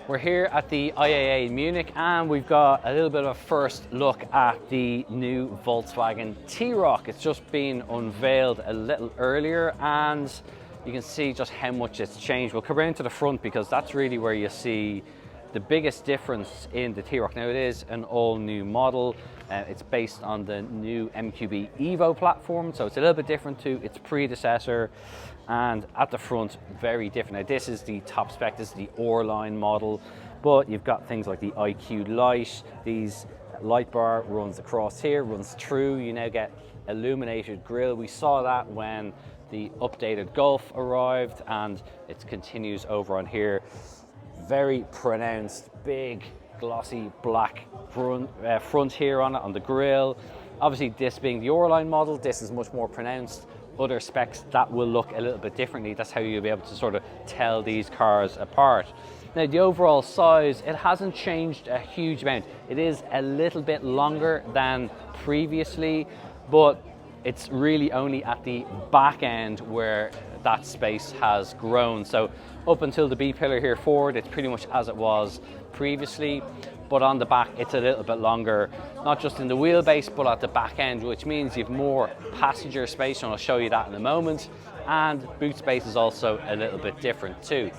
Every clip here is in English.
We're here at the IAA in Munich and we've got a little bit of a first look at the new Volkswagen T-Roc. It's just been unveiled a little earlier and you can see just how much it's changed. We'll come around to the front because that's really where you see the biggest difference in the T-Roc. Now it is an all new model. It's based on the new MQB Evo platform, so it's a little bit different to its predecessor. And at the front, very different. Now this is the top spec, this is the O-line model, but you've got things like the IQ light. These light bar runs across here, runs through. You now get illuminated grille. We saw that when the updated Golf arrived, and it continues over on here. Very pronounced, big, glossy black front here on it, on the grille. Obviously, this being the O-line model, this is much more pronounced. Other specs that will look a little bit differently. That's how you'll be able to sort of tell these cars apart. Now, the overall size, it hasn't changed a huge amount. It is a little bit longer than previously, but it's really only at the back end where that space has grown. So up until the B pillar here forward, it's pretty much as it was previously, but on the back it's a little bit longer, not just in the wheelbase but at the back end, which means you have more passenger space, and I'll show you that in a moment, and boot space is also a little bit different too.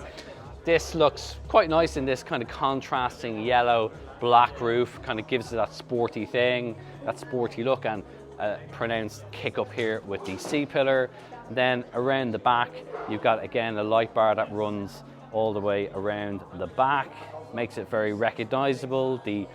This looks quite nice in this kind of contrasting yellow black roof, kind of gives it that sporty thing, that sporty look, and a pronounced kick up here with the C pillar. Then around the back you've got again a light bar that runs all the way around the back, makes it very recognizable. The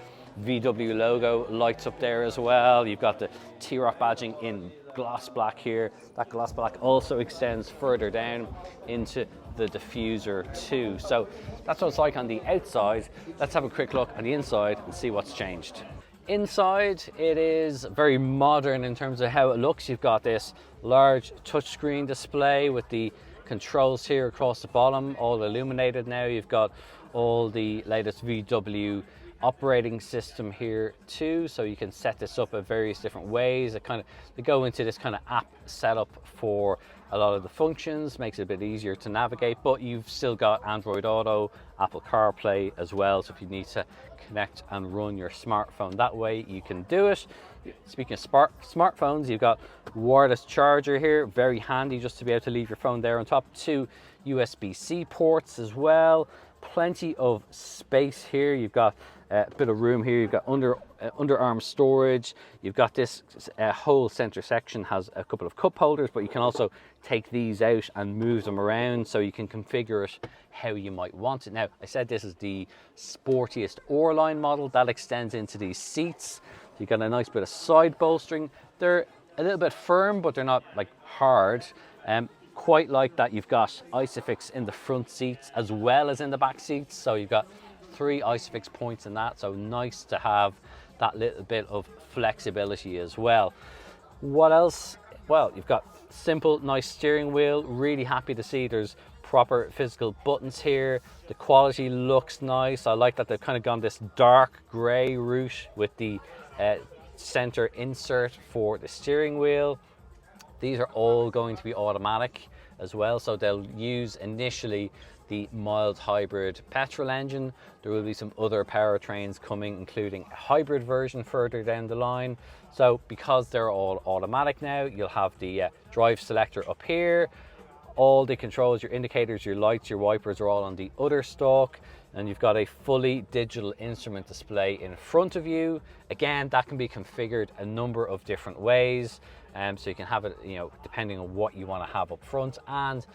VW logo lights up there as well. You've got the T-Roc badging in gloss black here. That gloss black also extends further down into the diffuser too. So that's what it's like on the outside. Let's have a quick look on the inside and see what's changed. Inside, it is very modern in terms of how it looks. You've got this large touchscreen display with the controls here across the bottom, all illuminated now. You've got all the latest VW operating system here too, so you can set this up in various different ways. They go into this kind of app setup for a lot of the functions, makes it a bit easier to navigate, but you've still got Android Auto, Apple CarPlay as well, so if you need to connect and run your smartphone that way, you can do it. Speaking of smartphones, you've got wireless charger here, very handy just to be able to leave your phone there on top. 2 USB-C ports as well, plenty of space here. You've got a bit of room here. You've got underarm storage. You've got this whole center section has a couple of cup holders, but you can also take these out and move them around, so you can configure it how you might want it. Now, I said this is the sportiest O-line model that extends into these seats. You've got a nice bit of side bolstering. They're a little bit firm, but they're not like hard. Quite like that you've got Isofix in the front seats as well as in the back seats. So you've got 3 Isofix points in that. So nice to have that little bit of flexibility as well. What else? Well, you've got simple, nice steering wheel. Really happy to see there's proper physical buttons here. The quality looks nice. I like that they've kind of gone this dark gray route with the center insert for the steering wheel. These are all going to be automatic as well, so they'll use initially the mild hybrid petrol engine. There will be some other powertrains coming, including a hybrid version further down the line. So because they're all automatic now, you'll have the drive selector up here. All the controls, your indicators, your lights, your wipers are all on the other stalk, and you've got a fully digital instrument display in front of you. Again, that can be configured a number of different ways, so you can have it, depending on what you want to have up front. And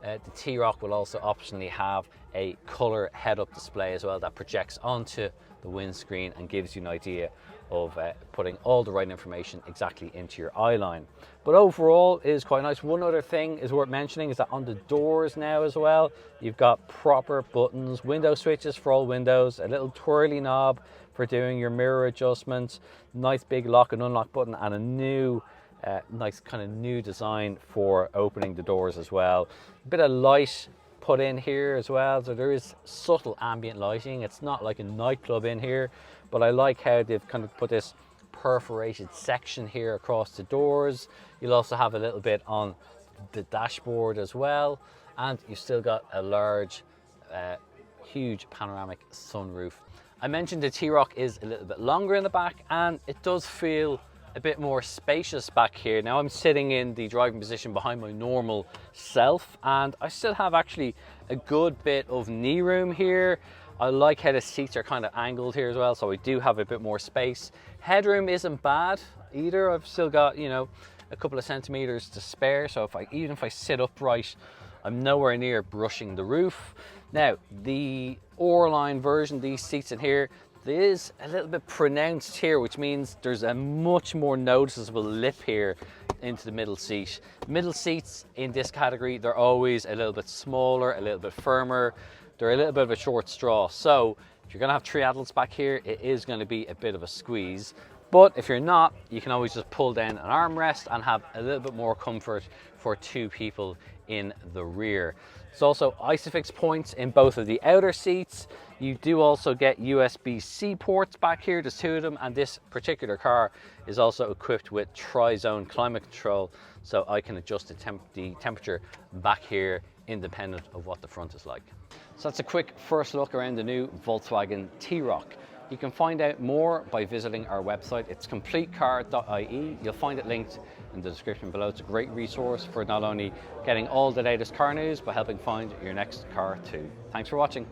the T-Roc will also optionally have a color head-up display as well that projects onto the windscreen and gives you an idea of putting all the right information exactly into your eye line. But overall, it is quite nice. One other thing is worth mentioning is that on the doors now as well, you've got proper buttons, window switches for all windows, a little twirly knob for doing your mirror adjustments, nice big lock and unlock button, and a new nice kind of new design for opening the doors as well. A bit of light put in here as well, so there is subtle ambient lighting. It's not like a nightclub in here, but I like how they've kind of put this perforated section here across the doors. You'll also have a little bit on the dashboard as well, and you've still got a large huge panoramic sunroof. I mentioned the T-Roc is a little bit longer in the back, and it does feel a bit more spacious back here. Now I'm sitting in the driving position behind my normal self, and I still have actually a good bit of knee room here. I like how the seats are kind of angled here as well, so I do have a bit more space. Headroom isn't bad either. I've still got, you know, a couple of centimeters to spare, so even if I sit upright, I'm nowhere near brushing the roof. Now, the O-line version, these seats in here, there is a little bit pronounced here, which means there's a much more noticeable lip here into the middle seat. Middle seats in this category, they're always a little bit smaller, a little bit firmer. They're a little bit of a short straw. So if you're gonna have 3 adults back here, it is gonna be a bit of a squeeze. But if you're not, you can always just pull down an armrest and have a little bit more comfort for 2 people in the rear. There's also ISOFIX points in both of the outer seats. You do also get USB-C ports back here, there's 2 of them, and this particular car is also equipped with tri-zone climate control, so I can adjust the temperature back here independent of what the front is like. So that's a quick first look around the new Volkswagen T-Roc. You can find out more by visiting our website. It's CompleteCar.ie. You'll find it linked in the description below. It's a great resource for not only getting all the latest car news, but helping find your next car too. Thanks for watching.